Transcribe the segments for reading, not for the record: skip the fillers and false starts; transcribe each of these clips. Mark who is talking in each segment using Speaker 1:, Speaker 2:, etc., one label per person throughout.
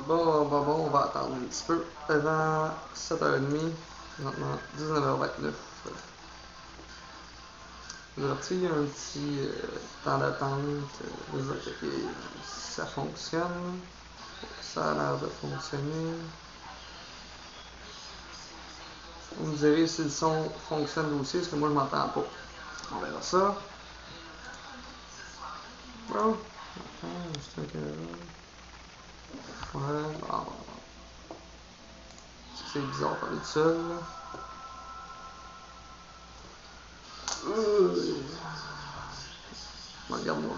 Speaker 1: Bon, on va attendre un petit peu. Avant 7h30, maintenant 19h29. Aujourd'hui, il y a un petit temps d'attente. Ça fonctionne. Ça a l'air de fonctionner. Vous me direz si le son fonctionne aussi, parce que moi je m'entends pas. On verra ça. Bon, juste un ouais, bon. C'est bizarre de parler tout seul. Regarde-moi.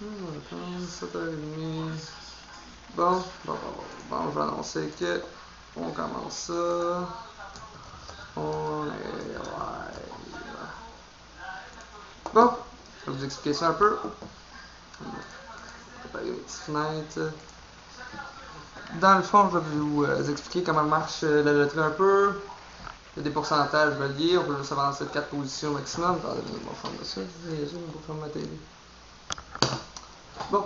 Speaker 1: Attends, 7h30. Bon, je vais annoncer que on commence ça. On est live. Bon, je vais vous expliquer ça un peu. On va préparer une petite fenêtre. Dans le fond, je vais vous expliquer comment marche la loterie un peu. Il y a des pourcentages reliés. On peut juste avancer de 4 positions maximum. Attendez, on va faire ça. On va faire ma télé. Bon.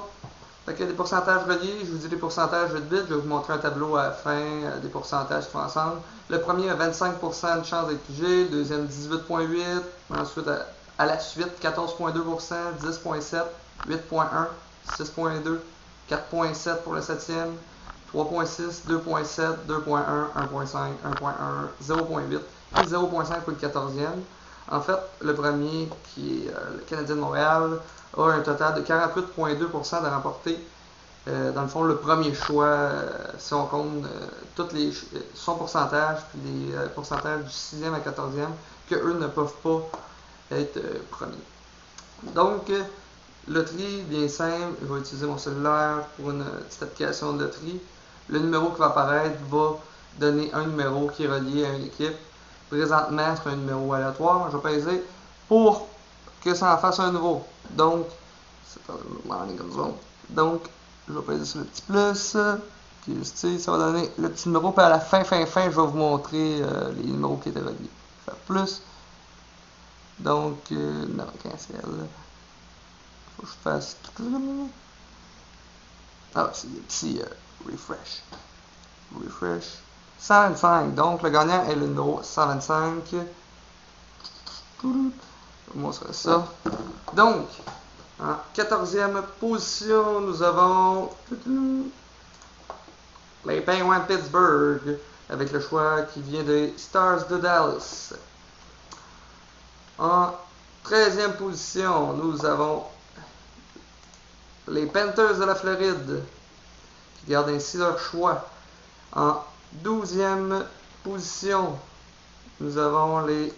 Speaker 1: Fait qu'il y a des pourcentages reliés, je vous dis les pourcentages vite vite, je vais vous montrer un tableau à la fin des pourcentages qui font ensemble. Le premier a 25% de chance d'être pigé, le deuxième 18,8%, ensuite à la suite 14,2%, 10,7%, 8,1%, 6,2%, 4,7% pour le septième, 3,6%, 2,7%, 2,1%, 1,5%, 1,1%, 0,8% et 0,5% pour le quatorzième. En fait, le premier, qui est le Canadien de Montréal, a un total de 48,2% de remporté. Dans le fond, le premier choix, si on compte son pourcentage, puis les pourcentages du 6e à 14e, qu'eux ne peuvent pas être premiers. Donc, loterie, bien simple, je vais utiliser mon cellulaire pour une petite application de loterie. Le numéro qui va apparaître va donner un numéro qui est relié à une équipe. Présentement, c'est un numéro aléatoire. Je vais peser pour que ça en fasse un nouveau. Donc, je vais peser sur le petit plus. Puis ici, ça va donner le petit numéro. Puis à la fin, je vais vous montrer les numéros qui étaient reliés. Faire plus. Donc, non, cancel. Faut que je fasse. Ah, c'est des petits refresh. Refresh. 125. Donc, le gagnant est le numéro 125. Je vous montrer ça. Donc, en 14e position, nous avons les Penguins de Pittsburgh, avec le choix qui vient des Stars de Dallas. En 13e position, nous avons les Panthers de la Floride, qui gardent ainsi leur choix. En 12e position, nous avons les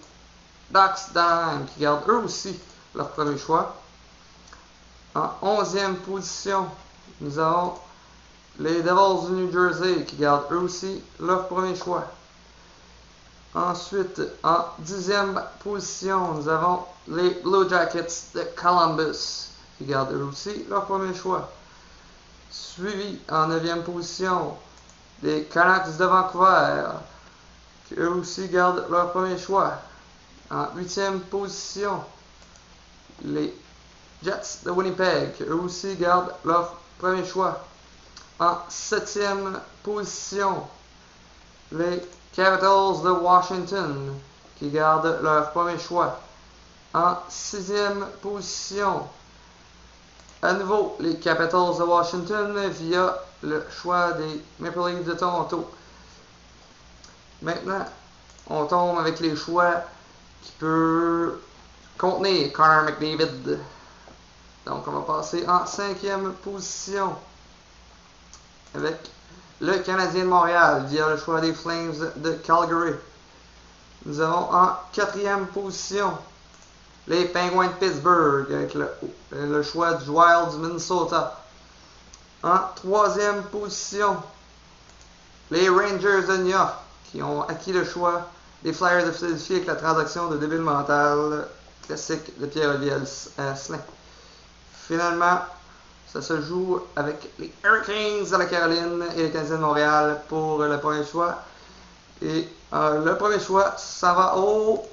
Speaker 1: Ducks d'Anaheim, qui gardent eux aussi leur premier choix. En 11e position, nous avons les Devils du New Jersey, qui gardent eux aussi leur premier choix. Ensuite, en 10e position, nous avons les Blue Jackets de Columbus, qui gardent eux aussi leur premier choix. Suivi en 9e position, les Canucks de Vancouver, qui eux aussi gardent leur premier choix. En 8e position, les Jets de Winnipeg, qui eux aussi gardent leur premier choix. En 7e position, les Capitals de Washington, qui gardent leur premier choix. En 6e position, à nouveau, les Capitals de Washington via le choix des Maple Leafs de Toronto. Maintenant, on tombe avec les choix qui peuvent contenir Connor McDavid. Donc, on va passer en 5e position avec le Canadien de Montréal via le choix des Flames de Calgary. Nous avons en 4e position les Penguins de Pittsburgh avec le choix du Wild du Minnesota. En 3e position, les Rangers de New York qui ont acquis le choix des Flyers de Philadelphie avec la transaction de débile mental classique de Pierre-Olivier Asselin. Finalement, ça se joue avec les Hurricanes de la Caroline et les Canadiens de Montréal pour le premier choix. Et le premier choix, ça va au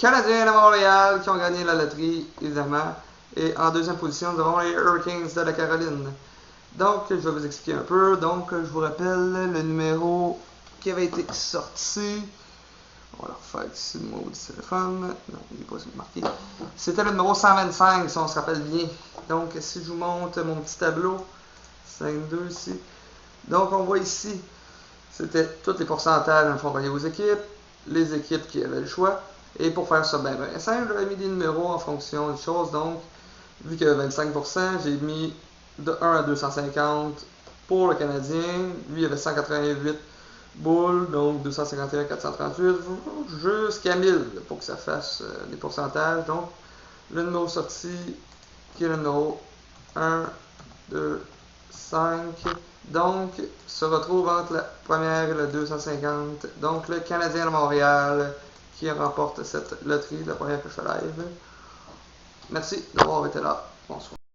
Speaker 1: Canadiens de Montréal qui ont gagné la loterie, évidemment. Et en deuxième position, nous avons les Hurricanes de la Caroline. Donc, je vais vous expliquer un peu. Donc, je vous rappelle le numéro qui avait été sorti. On va le refaire ici, le mot du téléphone. Non, il n'est pas marqué. C'était le numéro 125, si on se rappelle bien. Donc, si je vous montre mon petit tableau, 5-2 ici. Donc, on voit ici, c'était tous les pourcentages dans le fond reliés aux équipes, les équipes qui avaient le choix. Et pour faire ça bien simple, j'avais mis des numéros en fonction des choses. Donc, vu qu'il y avait 25%, j'ai mis de 1 à 250 pour le Canadien. Lui, il y avait 188 boules, donc 251, 438, jusqu'à 1000 pour que ça fasse des pourcentages. Donc, le numéro sorti, qui est le numéro 1, 2, 5, donc, se retrouve entre la première et la 250. Donc, le Canadien de Montréal qui remporte cette loterie, la première que je fais live. Merci d'avoir été là. Bonsoir.